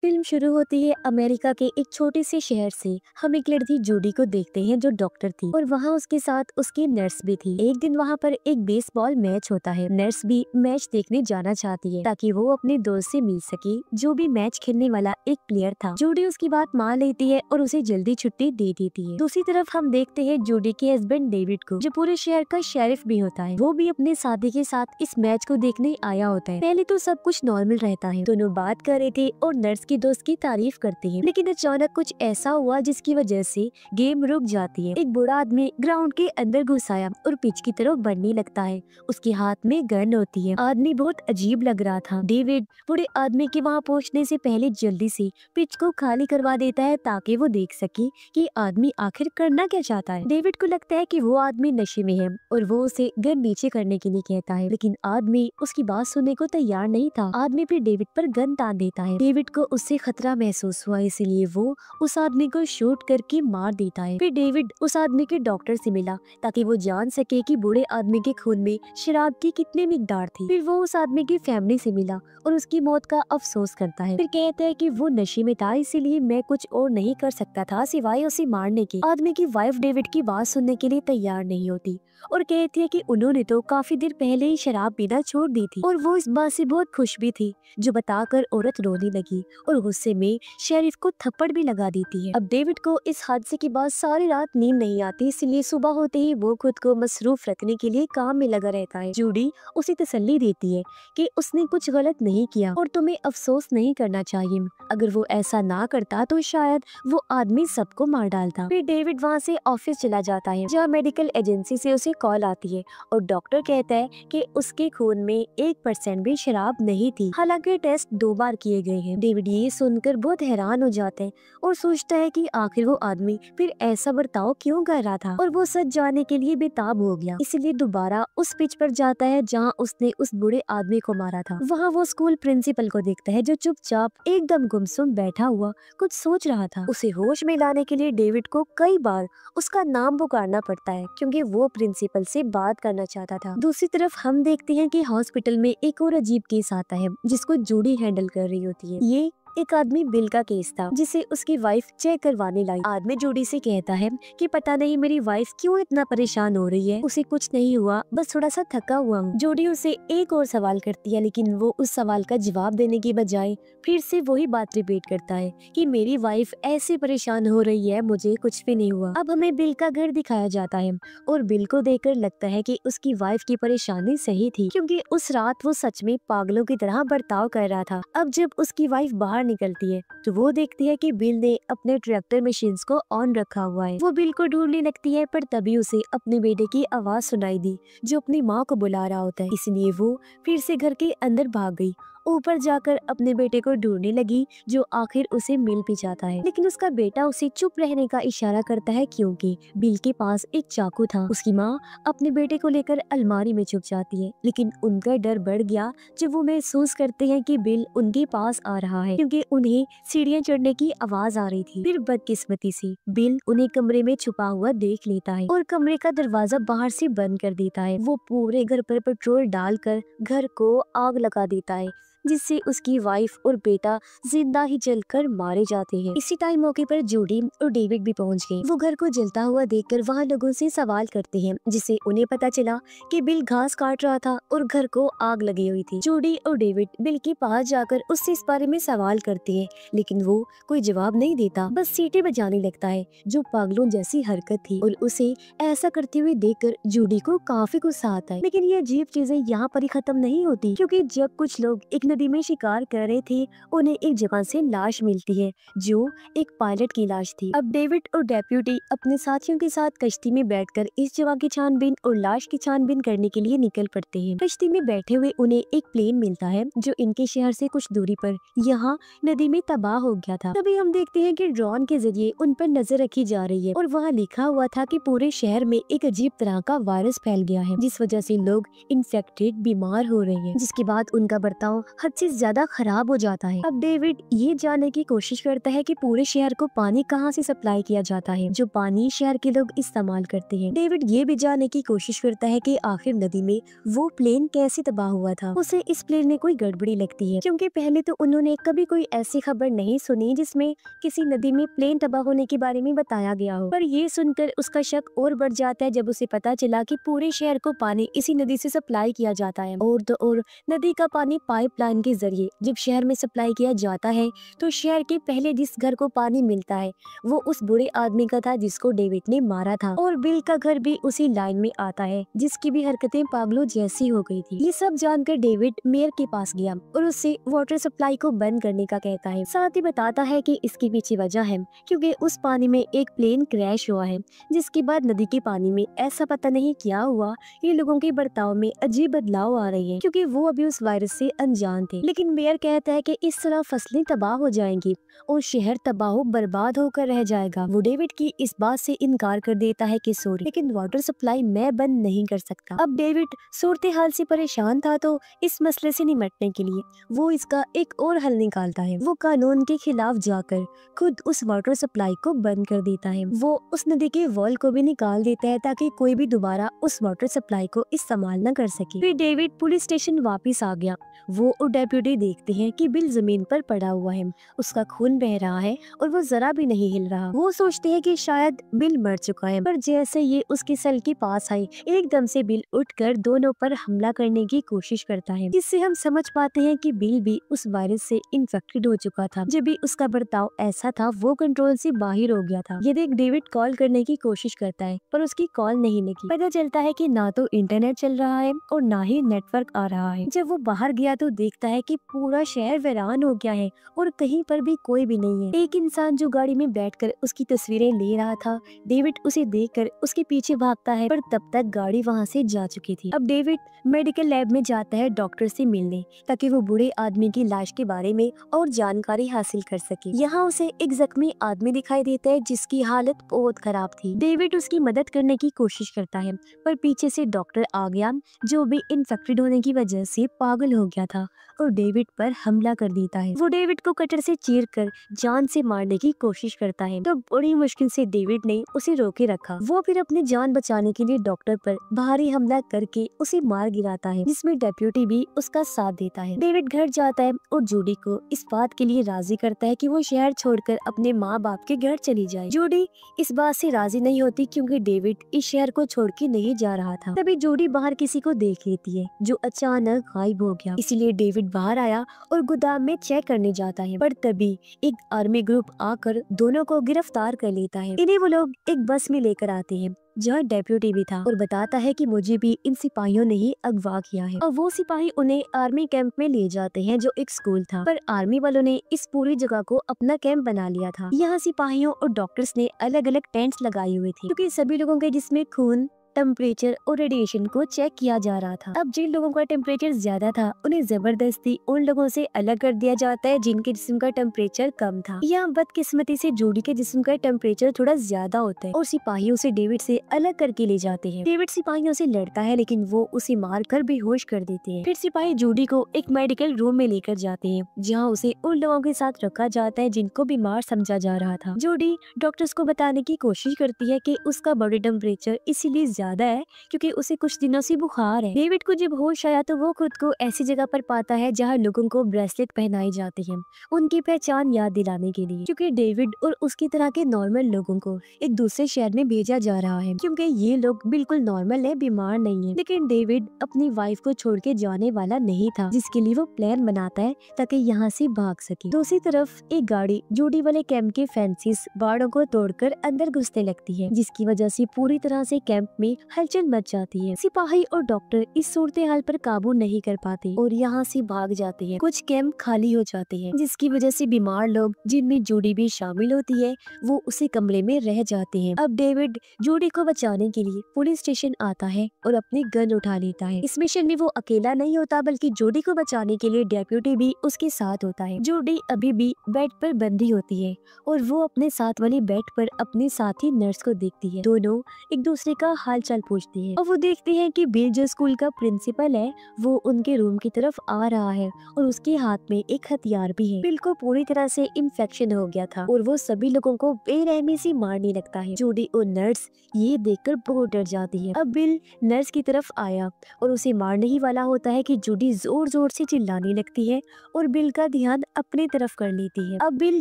Film शुरू होती है अमेरिका के एक छोटे से शहर से। हम एक लड़की जूडी को देखते हैं जो डॉक्टर थी और वहाँ उसके साथ उसकी नर्स भी थी। एक दिन वहाँ पर एक बेसबॉल मैच होता है। नर्स भी मैच देखने जाना चाहती है ताकि वो अपने दोस्त से मिल सके जो भी मैच खेलने वाला एक प्लेयर था। जूडी उसकी बात मान लेती है और उसे जल्दी छुट्टी दे देती है। दूसरी तरफ हम देखते हैं जूडी के हस्बैंड डेविड को, जो पूरे शहर का शेरिफ भी होता है। वो भी अपने साथी के साथ इस मैच को देखने आया होता है। पहले तो सब कुछ नॉर्मल रहता है, दोनों बात कर रहे थे और नर्स की दोस्त की तारीफ करती है। लेकिन अचानक कुछ ऐसा हुआ जिसकी वजह से गेम रुक जाती है। एक बूढ़ा आदमी ग्राउंड के अंदर घुस आया और पिच की तरफ बढ़ने लगता है। उसके हाथ में गन होती है। आदमी बहुत अजीब लग रहा था। डेविड बूढ़े आदमी के वहाँ पहुँचने से पहले जल्दी से पिच को खाली करवा देता है ताकि वो देख सके कि आदमी आखिर करना क्या चाहता है। डेविड को लगता है कि वो आदमी नशे में है और वो उसे गन नीचे करने के लिए कहता है, लेकिन आदमी उसकी बात सुनने को तैयार नहीं था। आदमी फिर डेविड पर गन तान देता है। डेविड को उससे खतरा महसूस हुआ, इसलिए वो उस आदमी को शूट करके मार देता है। फिर डेविड उस आदमी के डॉक्टर से मिला ताकि वो जान सके कि बूढ़े आदमी के खून में शराब की कितनी मिकदार थी। फिर वो उस आदमी की फैमिली से मिला और उसकी मौत का अफसोस करता है। फिर कहता है कि वो नशे में था, इसीलिए मैं कुछ और नहीं कर सकता था सिवाय उसे मारने के। आदमी की वाइफ डेविड की बात सुनने के लिए तैयार नहीं होती और कहती है कि उन्होंने तो काफी देर पहले ही शराब पीना छोड़ दी थी और वो इस बात से बहुत खुश भी थी, जो बताकर औरत रोने लगी और गुस्से में शेरिफ को थप्पड़ भी लगा देती है। अब डेविड को इस हादसे के बाद सारी रात नींद नहीं आती, इसलिए सुबह होते ही वो खुद को मसरूफ रखने के लिए काम में लगा रहता है। जूडी उसे तसल्ली देती है कि उसने कुछ गलत नहीं किया और तुम्हें अफसोस नहीं करना चाहिए। अगर वो ऐसा ना करता तो शायद वो आदमी सबको मार डालता। फिर डेविड वहाँ से ऑफिस चला जाता है, जहाँ मेडिकल एजेंसी से उसे कॉल आती है और डॉक्टर कहता है कि उसके खून में 1% भी शराब नहीं थी, हालांकि टेस्ट 2 बार किए गए हैं। डेविड ये सुनकर बहुत हैरान हो जाता है और सोचता है कि आखिर वो आदमी फिर ऐसा बर्ताव क्यों कर रहा था, और वो सच जानने के लिए बेताब हो गया। इसलिए दोबारा उस पिच पर जाता है जहाँ उसने उस बूढ़े आदमी को मारा था। वहाँ वो स्कूल प्रिंसिपल को देखता है जो चुपचाप एकदम गुमसुम बैठा हुआ कुछ सोच रहा था। उसे होश में लाने के लिए डेविड को कई बार उसका नाम पुकारना पड़ता है क्योंकि वो प्रिंसिपल से बात करना चाहता था। दूसरी तरफ हम देखते हैं कि हॉस्पिटल में एक और अजीब केस आता है जिसको जूडी हैंडल कर रही होती है। ये एक आदमी बिल का केस था जिसे उसकी वाइफ चेक करवाने लाई। आदमी जूडी से कहता है कि पता नहीं मेरी वाइफ क्यों इतना परेशान हो रही है, उसे कुछ नहीं हुआ, बस थोड़ा सा थका हुआ हूँ। जूडी उसे एक और सवाल करती है, लेकिन वो उस सवाल का जवाब देने की बजाय फिर से वही बात रिपीट करता है कि मेरी वाइफ ऐसे परेशान हो रही है, मुझे कुछ भी नहीं हुआ। अब हमें बिल का घर दिखाया जाता है और बिल को देखकर लगता है कि उसकी वाइफ की परेशानी सही थी, क्योंकि उस रात वो सच में पागलों की तरह बर्ताव कर रहा था। अब जब उसकी वाइफ बाहर निकलती है तो वो देखती है कि बिल ने अपने ट्रैक्टर मशीन्स को ऑन रखा हुआ है। वो बिल को ढूंढने लगती है, पर तभी उसे अपने बेटे की आवाज सुनाई दी जो अपनी माँ को बुला रहा होता है, इसलिए वो फिर से घर के अंदर भाग गई। ऊपर जाकर अपने बेटे को ढूंढने लगी जो आखिर उसे मिल भी जाता है, लेकिन उसका बेटा उसे चुप रहने का इशारा करता है क्योंकि बिल के पास एक चाकू था। उसकी माँ अपने बेटे को लेकर अलमारी में छुप जाती है, लेकिन उनका डर बढ़ गया जब वो महसूस करते हैं कि बिल उनके पास आ रहा है, क्योंकि उन्हें सीढ़ियाँ चढ़ने की आवाज आ रही थी। फिर बदकिस्मती से बिल उन्हें कमरे में छुपा हुआ देख लेता है और कमरे का दरवाजा बाहर से बंद कर देता है। वो पूरे घर पर पेट्रोल डालकर घर को आग लगा देता है, जिससे उसकी वाइफ और बेटा जिंदा ही जलकर मारे जाते हैं। इसी टाइम मौके पर जूडी और डेविड भी पहुंच गए। वो घर को जलता हुआ देखकर वहाँ लोगों से सवाल करते हैं, जिससे उन्हें पता चला कि बिल घास काट रहा था और घर को आग लगी हुई थी। जूडी और डेविड बिल के पास जाकर उससे इस बारे में सवाल करते हैं, लेकिन वो कोई जवाब नहीं देता, बस सीटी बजाने लगता है जो पागलों जैसी हरकत थी। और उसे ऐसा करते हुए देखकर जूडी को काफी गुस्सा आता है। लेकिन ये अजीब चीजें यहाँ पर ही खत्म नहीं होती, क्योंकि जब कुछ लोग एक नदी में शिकार कर रहे थे उन्हें एक जगह से लाश मिलती है जो एक पायलट की लाश थी। अब डेविड और डेप्यूटी अपने साथियों के साथ कश्ती में बैठकर इस जगह की छानबीन और लाश की छानबीन करने के लिए निकल पड़ते हैं। कश्ती में बैठे हुए उन्हें एक प्लेन मिलता है जो इनके शहर से कुछ दूरी पर यहाँ नदी में तबाह हो गया था। तभी हम देखते हैं कि ड्रोन के जरिए उन पर नजर रखी जा रही है और वहाँ लिखा हुआ था कि पूरे शहर में एक अजीब तरह का वायरस फैल गया है, जिस वजह से लोग इन्फेक्टेड बीमार हो रहे हैं, जिसके बाद उनका बर्ताव हद से ज्यादा खराब हो जाता है। अब डेविड ये जानने की कोशिश करता है कि पूरे शहर को पानी कहाँ से सप्लाई किया जाता है, जो पानी शहर के लोग इस्तेमाल करते हैं। डेविड ये भी जानने की कोशिश करता है कि आखिर नदी में वो प्लेन कैसे तबाह हुआ था। उसे इस प्लेन में कोई गड़बड़ी लगती है, क्योंकि पहले तो उन्होंने कभी कोई ऐसी खबर नहीं सुनी जिसमें किसी नदी में प्लेन तबाह होने के बारे में बताया गया हो। पर ये सुनकर उसका शक और बढ़ जाता है जब उसे पता चला कि पूरे शहर को पानी इसी नदी से सप्लाई किया जाता है। और तो और नदी का पानी पाइपलाइन के जरिए जब शहर में सप्लाई किया जाता है तो शहर के पहले जिस घर को पानी मिलता है वो उस बुरे आदमी का था जिसको डेविड ने मारा था। और बिल का घर भी उसी लाइन में आता है जिसकी भी हरकतें पागलों जैसी हो गई थी। ये सब जानकर डेविड मेयर के पास गया और उससे वाटर सप्लाई को बंद करने का कहता है। साथ ही बताता है कि इसके पीछे वजह है क्योंकि उस पानी में एक प्लेन क्रैश हुआ है, जिसके बाद नदी के पानी में ऐसा पता नहीं क्या हुआ, ये लोगों के बर्ताव में अजीब बदलाव आ रहे हैं क्योंकि वो अभी उस वायरस से अनजान थे। लेकिन मेयर कहता है कि इस तरह फसलें तबाह हो जाएंगी और शहर तबाह बर्बाद होकर रह जाएगा। वो डेविड की इस बात से इनकार कर देता है कि सॉरी, लेकिन वाटर सप्लाई मैं बंद नहीं कर सकता। अब डेविड सूरत हाल से परेशान था तो इस मसले से निपटने के लिए वो इसका एक और हल निकालता है। वो कानून के खिलाफ जाकर खुद उस वाटर सप्लाई को बंद कर देता है। वो उस नदी के वॉल को भी निकाल देता है ताकि कोई भी दोबारा उस वाटर सप्लाई को इस्तेमाल न कर सके। फिर डेविड पुलिस स्टेशन वापस आ गया। वो और डेप्यूटी देखते हैं कि बिल जमीन पर पड़ा हुआ है, उसका खून बह रहा है और वो जरा भी नहीं हिल रहा। वो सोचते हैं कि शायद बिल मर चुका है, पर जैसे ये उसकी सेल के पास आई एकदम से बिल उठकर दोनों पर हमला करने की कोशिश करता है। इससे हम समझ पाते हैं कि बिल भी उस वायरस से इन्फेक्टेड हो चुका था। जब भी उसका बर्ताव ऐसा था वो कंट्रोल से बाहर हो गया था। ये देख डेविड कॉल करने की कोशिश करता है पर उसकी कॉल नहीं लगी। पता चलता है कि ना तो इंटरनेट चल रहा है और ना ही नेटवर्क आ रहा है। जब वो बाहर गया तो देखता है कि पूरा शहर वीरान हो गया है और कहीं पर भी कोई भी नहीं है। एक इंसान जो गाड़ी में बैठकर उसकी तस्वीरें ले रहा था, डेविड उसे देखकर उसके पीछे भागता है पर तब तक गाड़ी वहाँ से जा चुकी थी। अब डेविड मेडिकल लैब में जाता है डॉक्टर से मिलने ताकि वो बूढ़े आदमी की लाश के बारे में और जानकारी हासिल कर सके। यहाँ उसे एक जख्मी आदमी दिखाई देता है जिसकी हालत बहुत खराब थी। डेविड उसकी मदद करने की कोशिश करता है पर पीछे से डॉक्टर आ गया जो भी इन्फेक्टेड होने की वजह से पागल हो गया था और डेविड पर हमला कर देता है। वो डेविड को कटर से चीरकर जान से मारने की कोशिश करता है तो बड़ी मुश्किल से डेविड ने उसे रोके रखा। वो फिर अपनी जान बचाने के लिए डॉक्टर पर भारी हमला करके उसे मार गिराता है, जिसमें डेप्यूटी भी उसका साथ देता है। डेविड घर जाता है और जूडी को इस बात के लिए राजी करता है कि वो शहर छोड़कर अपने माँ बाप के घर चली जाए। जूडी इस बात से राजी नहीं होती क्योंकि डेविड इस शहर को छोड़ के नहीं जा रहा था। तभी जूडी बाहर किसी को देख लेती है जो अचानक गायब हो गया, इसीलिए डेविड बाहर आया और गोदाम में चेक करने जाता है। पर तभी एक आर्मी ग्रुप आकर दोनों को गिरफ्तार कर लेता है। इन्हें वो लोग एक बस में लेकर आते हैं जहाँ डेप्यूटी भी था और बताता है कि मुझे भी इन सिपाहियों ने ही अगवा किया है। और वो सिपाही उन्हें आर्मी कैंप में ले जाते हैं जो एक स्कूल था, पर आर्मी वालों ने इस पूरी जगह को अपना कैंप बना लिया था। यहाँ सिपाहियों और डॉक्टर्स ने अलग अलग टेंट्स लगाए हुए थे क्योंकि सभी लोगों के जिसमें खून, टेम्परेचर और रेडिएशन को चेक किया जा रहा था। अब जिन लोगों का टेम्परेचर ज्यादा था उन्हें जबरदस्ती उन लोगों से अलग कर दिया जाता है जिनके जिस्म का टेम्परेचर कम था। यहाँ बदकिस्मती से जूडी के जिस्म का टेम्परेचर थोड़ा ज्यादा होता है और सिपाहियों से डेविड से अलग करके ले जाते हैं। डेविड सिपाहियों से लड़ता है लेकिन वो उसे मार कर बेहोश कर देते हैं। फिर सिपाही जूडी को एक मेडिकल रूम में लेकर जाते हैं जहाँ उसे उन लोगों के साथ रखा जाता है जिनको बीमार समझा जा रहा था। जूडी डॉक्टर्स को बताने की कोशिश करती है कि उसका बॉडी टेम्परेचर इसीलिए ज्यादा है क्योंकि उसे कुछ दिनों से बुखार है। डेविड को जब होश आया तो वो खुद को ऐसी जगह पर पाता है जहाँ लोगों को ब्रेसलेट पहनाई जाती है उनकी पहचान याद दिलाने के लिए, क्योंकि डेविड और उसकी तरह के नॉर्मल लोगों को एक दूसरे शहर में भेजा जा रहा है क्योंकि ये लोग बिल्कुल नॉर्मल है, बीमार नहीं है। लेकिन डेविड अपनी वाइफ को छोड़ के जाने वाला नहीं था जिसके लिए वो प्लान बनाता है ताकि यहाँ से भाग सके। दूसरी तरफ एक गाड़ी जूडी वाले कैंप के फेंसिस बाड़ों को तोड़कर अंदर घुसने लगती है जिसकी वजह से पूरी तरह से कैंप में हलचल मच जाती है। सिपाही और डॉक्टर इस सूरत हाल पर काबू नहीं कर पाते और यहाँ से भाग जाते हैं। कुछ कैंप खाली हो जाते हैं जिसकी वजह से बीमार लोग जिनमें जूडी भी शामिल होती है वो उसी कमरे में रह जाते हैं। अब डेविड जूडी को बचाने के लिए पुलिस स्टेशन आता है और अपनी गन उठा लेता है। इस मिशन में वो अकेला नहीं होता बल्कि जूडी को बचाने के लिए डेप्यूटी भी उसके साथ होता है। जूडी अभी भी बेड पर बंधी होती है और वो अपने साथ वाली बेड पर अपने साथी नर्स को देखती है। दोनों एक दूसरे का हाल हालचाल पूछती है और वो देखते हैं कि बिल जो स्कूल का प्रिंसिपल है वो उनके रूम की तरफ आ रहा है और उसके हाथ में एक हथियार भी है। बिल को पूरी तरह से इन्फेक्शन हो गया था और वो सभी लोगों को बेरहमी से मारने लगता है। जूडी और नर्स ये देखकर बहुत डर जाती है। अब बिल नर्स की तरफ आया और उसे मारने ही वाला होता है कि जूडी जोर जोर से चिल्लाने लगती है और बिल का ध्यान अपने तरफ कर लेती है। अब बिल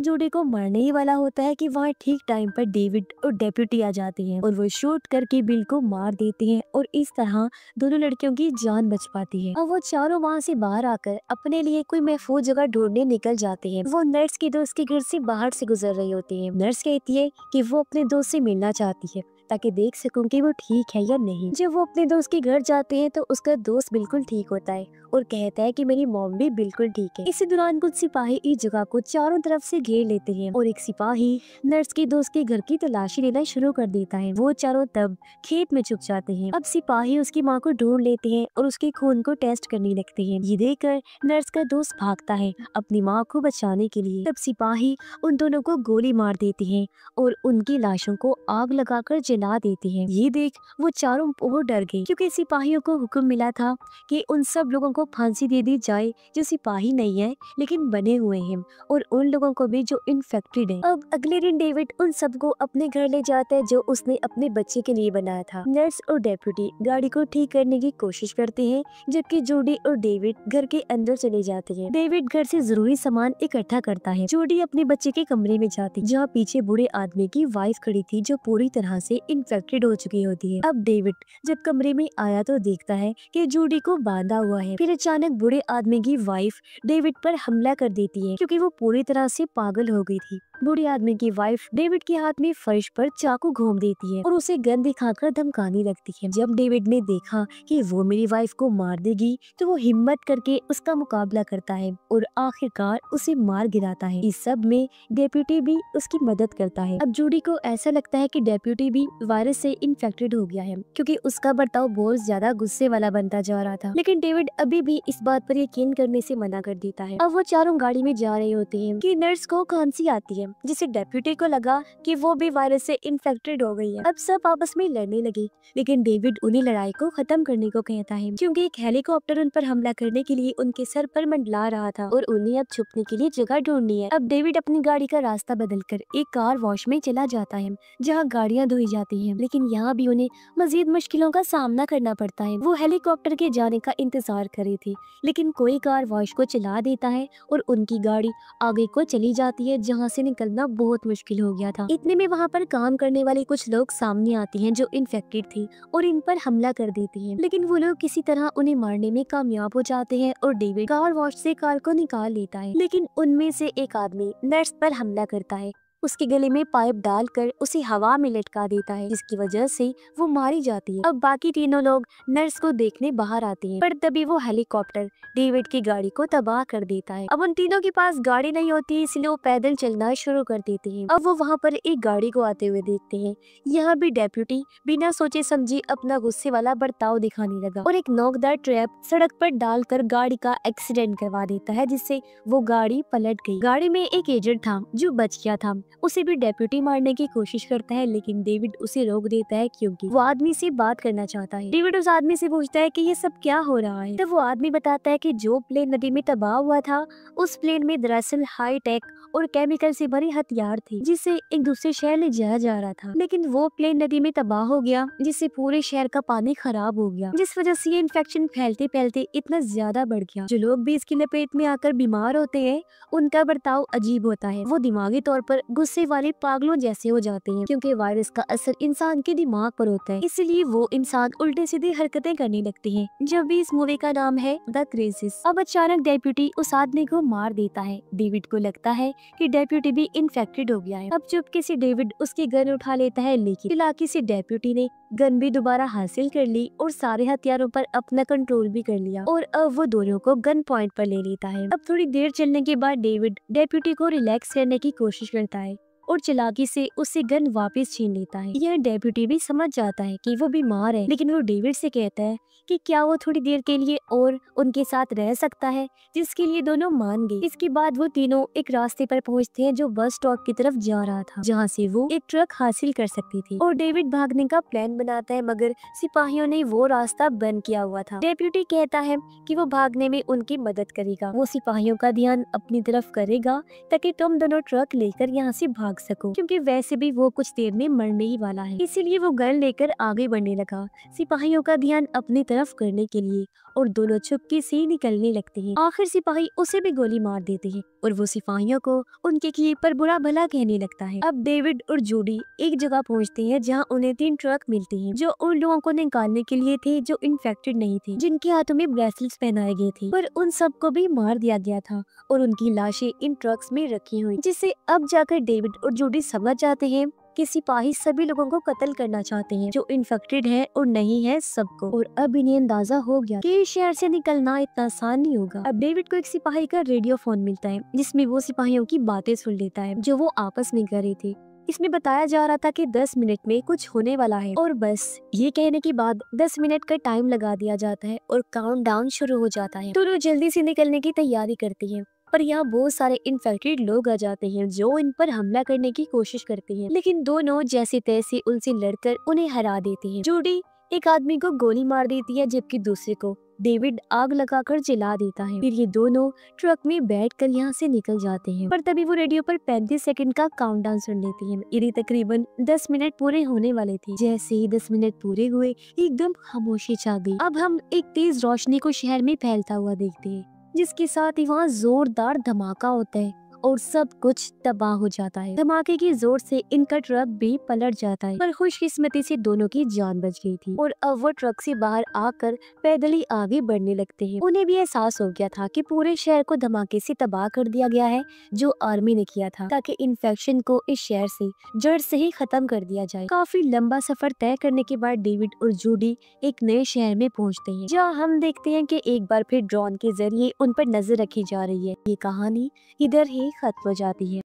जूडी को मारने ही वाला होता है कि वहाँ ठीक टाइम पर डेविड और डेप्यूटी आ जाते हैं और वो शूट करके बिल को मार देते हैं और इस तरह दोनों लड़कियों की जान बच पाती है। अब वो चारों वहाँ से बाहर आकर अपने लिए कोई महफूज जगह ढूंढने निकल जाते हैं। वो नर्स के दोस्त के घर से बाहर से गुजर रही होती है। नर्स कहती है कि वो अपने दोस्त से मिलना चाहती है ताकि देख सकूं कि वो ठीक है या नहीं। जब वो अपने दोस्त के घर जाते हैं तो उसका दोस्त बिल्कुल ठीक होता है और कहता है कि मेरी मॉम भी बिल्कुल ठीक है। इसी दौरान कुछ सिपाही इस जगह को चारों तरफ से घेर लेते हैं और एक सिपाही नर्स के दोस्त के घर की तलाशी लेना शुरू कर देता है। वो चारों तब खेत में छुप जाते हैं। अब सिपाही उसकी माँ को ढूंढ लेते हैं और उसके खून को टेस्ट करने लगते हैं। ये देखकर नर्स का दोस्त भागता है अपनी माँ को बचाने के लिए। तब सिपाही उन दोनों को गोली मार देते हैं और उनकी लाशों को आग लगाकर जला देते हैं। ये देख वो चारों बहुत डर गए क्योंकि सिपाहियों को हुक्म मिला था कि उन सब लोगों को फांसी दे दी जाए जो सिपाही नहीं है लेकिन बने हुए हैं और उन लोगों को भी जो इन्फेक्टेड है। अब अगले दिन डेविड उन सबको अपने घर ले जाता है जो उसने अपने बच्चे के लिए बनाया था। नर्स और डेप्यूटी गाड़ी को ठीक करने की कोशिश करते हैं जबकि जूडी और डेविड घर के अंदर चले जाते हैं। डेविड घर से जरूरी सामान इकट्ठा करता है। जूडी अपने बच्चे के कमरे में जाती जहाँ पीछे बूढ़े आदमी की वाइफ खड़ी थी जो पूरी तरह से इन्फेक्टेड हो चुकी होती है। अब डेविड जब कमरे में आया तो देखता है कि जूडी को बांधा हुआ है। फिर अचानक बूढ़े आदमी की वाइफ डेविड पर हमला कर देती है क्योंकि वो पूरी तरह से पागल हो गई थी। बूढ़े आदमी की वाइफ डेविड के हाथ में फर्श पर चाकू घोंप देती है और उसे गन दिखाकर धमकाने लगती है। जब डेविड ने देखा कि वो मेरी वाइफ को मार देगी तो वो हिम्मत करके उसका मुकाबला करता है और आखिरकार उसे मार गिराता है। इस सब में डेप्यूटी भी उसकी मदद करता है। अब जूडी को ऐसा लगता है कि डेप्यूटी भी वायरस से इन्फेक्टेड हो गया है क्योंकि उसका बर्ताव बहुत ज्यादा गुस्से वाला बनता जा रहा था। लेकिन डेविड अभी भी इस बात पर यकीन करने से मना कर देता है। अब वो चारों गाड़ी में जा रहे होते हैं कि नर्स को खांसी आती है जिसे डेप्यूटी को लगा कि वो भी वायरस से इन्फेक्टेड हो गई है। अब सब आपस में लड़ने लगे लेकिन डेविड उन्हें लड़ाई को खत्म करने को कहता है क्योंकि एक हेलीकॉप्टर उन पर हमला करने के लिए उनके सर पर मंडला रहा था और उन्हें अब छुपने के लिए जगह ढूंढनी है। अब डेविड अपनी गाड़ी का रास्ता बदलकर एक कार वॉश में चला जाता है जहाँ गाड़ियाँ धोई जाती हैं, लेकिन यहाँ भी उन्हें मजीद मुश्किलों का सामना करना पड़ता है। वो हेलीकॉप्टर के जाने का इंतजार कर रही थी लेकिन कोई कार वॉश को चला देता है और उनकी गाड़ी आगे को चली जाती है जहाँ से निकलना बहुत मुश्किल हो गया था। इतने में वहाँ पर काम करने वाले कुछ लोग सामने आते हैं जो इन्फेक्टेड थी और इन पर हमला कर देते हैं, लेकिन वो लोग किसी तरह उन्हें मारने में कामयाब हो जाते हैं और डेविड कार वॉश से कार को निकाल लेता है। लेकिन उनमें से एक आदमी नर्स पर हमला करता है, उसके गले में पाइप डालकर उसे हवा में लटका देता है जिसकी वजह से वो मारी जाती है। अब बाकी तीनों लोग नर्स को देखने बाहर आते हैं पर तभी वो हेलीकॉप्टर डेविड की गाड़ी को तबाह कर देता है। अब उन तीनों के पास गाड़ी नहीं होती इसलिए वो पैदल चलना शुरू कर देते हैं। अब वो वहाँ पर एक गाड़ी को आते हुए देखते हैं। यहाँ भी डेप्यूटी बिना सोचे समझे अपना गुस्से वाला बर्ताव दिखाने लगा और एक नोकदार ट्रैप सड़क पर डालकर गाड़ी का एक्सीडेंट करवा देता है जिससे वो गाड़ी पलट गई। गाड़ी में एक एजेंट था जो बच गया था, उसे भी डेप्यूटी मारने की कोशिश करता है लेकिन डेविड उसे रोक देता है क्योंकि वो आदमी से बात करना चाहता है। डेविड उस आदमी से पूछता है कि ये सब क्या हो रहा है। तब वो आदमी बताता है कि जो प्लेन नदी में तबाह हुआ था उस प्लेन में दरअसल हाई टेक और केमिकल से भरे हथियार थे जिसे एक दूसरे शहर ले जाया जा रहा था, लेकिन वो प्लेन नदी में तबाह हो गया जिससे पूरे शहर का पानी खराब हो गया, जिस वजह से ये इन्फेक्शन फैलते फैलते इतना ज्यादा बढ़ गया। जो लोग भी इसकी लपेट में आकर बीमार होते हैं उनका बर्ताव अजीब होता है, वो दिमागी तौर पर गुस्से वाले पागलों जैसे हो जाते हैं क्योंकि वायरस का असर इंसान के दिमाग पर होता है, इसलिए वो इंसान उल्टे सीधे हरकतें करने लगते हैं। जब भी इस मूवी का नाम है द क्राइसिस। अब अचानक डेप्यूटी उस आदमी को मार देता है। डेविड को लगता है कि डेप्यूटी भी इन्फेक्टेड हो गया है। अब चुपके से डेविड उसकी गन उठा लेता है लेकिन इलाके से डेप्यूटी ने गन भी दोबारा हासिल कर ली और सारे हथियारों पर अपना कंट्रोल भी कर लिया और अब वो दोनों को गन पॉइंट पर ले लेता है। अब थोड़ी देर चलने के बाद डेविड डेप्यूटी को रिलैक्स करने की कोशिश करता है और चालाकी से उससे गन वापस छीन लेता है। यह डेप्यूटी भी समझ जाता है कि वो बीमार है, लेकिन वो डेविड से कहता है कि क्या वो थोड़ी देर के लिए और उनके साथ रह सकता है, जिसके लिए दोनों मान गए। इसके बाद वो तीनों एक रास्ते पर पहुंचते हैं जो बस स्टॉप की तरफ जा रहा था, जहाँ से वो एक ट्रक हासिल कर सकती थी। और डेविड भागने का प्लान बनाता है, मगर सिपाहियों ने वो रास्ता बंद किया हुआ था। डेप्यूटी कहता है कि वो भागने में उनकी मदद करेगा, वो सिपाहियों का ध्यान अपनी तरफ करेगा ताकि तुम दोनों ट्रक लेकर यहाँ से भाग सको, क्योंकि वैसे भी वो कुछ देर में मरने ही वाला है। इसीलिए वो गन लेकर आगे बढ़ने लगा, सिपाहियों का ध्यान अपनी तरफ करने के लिए, और दोनों चुपके से निकलने लगते हैं। आखिर सिपाही उसे भी गोली मार देते हैं और वो सिपाहियों को उनके किए पर बुरा भला कहने लगता है। अब डेविड और जूडी एक जगह पहुंचते हैं जहां उन्हें 3 ट्रक मिलते हैं जो उन लोगों को निकालने के लिए थे जो इन्फेक्टेड नहीं थे, जिनके हाथों में ब्रेसलेट्स पहनाए गए थे, पर उन सबको भी मार दिया गया था और उनकी लाशें इन ट्रक्स में रखी हुई, जिससे अब जाकर डेविड और जूडी समझ जाते हैं कि सिपाही सभी लोगों को कत्ल करना चाहते हैं जो इन्फेक्टेड है और नहीं है सबको। और अब इन्हें अंदाजा हो गया कि इस शहर से निकलना इतना आसान नहीं होगा। अब डेविड को एक सिपाही का रेडियो फोन मिलता है जिसमें वो सिपाहियों की बातें सुन लेता है जो वो आपस में कर रहे थे। इसमें बताया जा रहा था कि 10 मिनट में कुछ होने वाला है, और बस ये कहने के बाद 10 मिनट का टाइम लगा दिया जाता है और काउंटडाउन शुरू हो जाता है। दोनों जल्दी से निकलने की तैयारी करती हैं, पर यहाँ बहुत सारे इन्फेक्टेड लोग आ जाते हैं जो इन पर हमला करने की कोशिश करते हैं, लेकिन दोनों जैसे तैसे उनसे लड़कर उन्हें हरा देते हैं। जूडी एक आदमी को गोली मार देती है, जबकि दूसरे को डेविड आग लगाकर जला देता है। फिर ये दोनों ट्रक में बैठकर यहाँ से निकल जाते हैं, पर तभी वो रेडियो पर 35 सेकंड का काउंटडाउन सुन लेते हैं। ये तकरीबन 10 मिनट पूरे होने वाले थे। जैसे ही 10 मिनट पूरे हुए, एकदम खामोशी छा गई। अब हम एक तेज रोशनी को शहर में फैलता हुआ देखते हैं, जिसके साथ ही वहाँ जोरदार धमाका होता है और सब कुछ तबाह हो जाता है। धमाके की जोर से इनका ट्रक भी पलट जाता है, पर खुशकिस्मती से दोनों की जान बच गई थी और अब वो ट्रक से बाहर आकर पैदल ही आगे बढ़ने लगते हैं। उन्हें भी एहसास हो गया था कि पूरे शहर को धमाके से तबाह कर दिया गया है जो आर्मी ने किया था, ताकि इन्फेक्शन को इस शहर से जड़ से ही खत्म कर दिया जाए। काफी लंबा सफर तय करने के बाद डेविड और जूडी एक नए शहर में पहुँचते हैं, जहाँ हम देखते हैं कि एक बार फिर ड्रोन के जरिए उन पर नजर रखी जा रही है। ये कहानी इधर ही खत्म हो जाती है।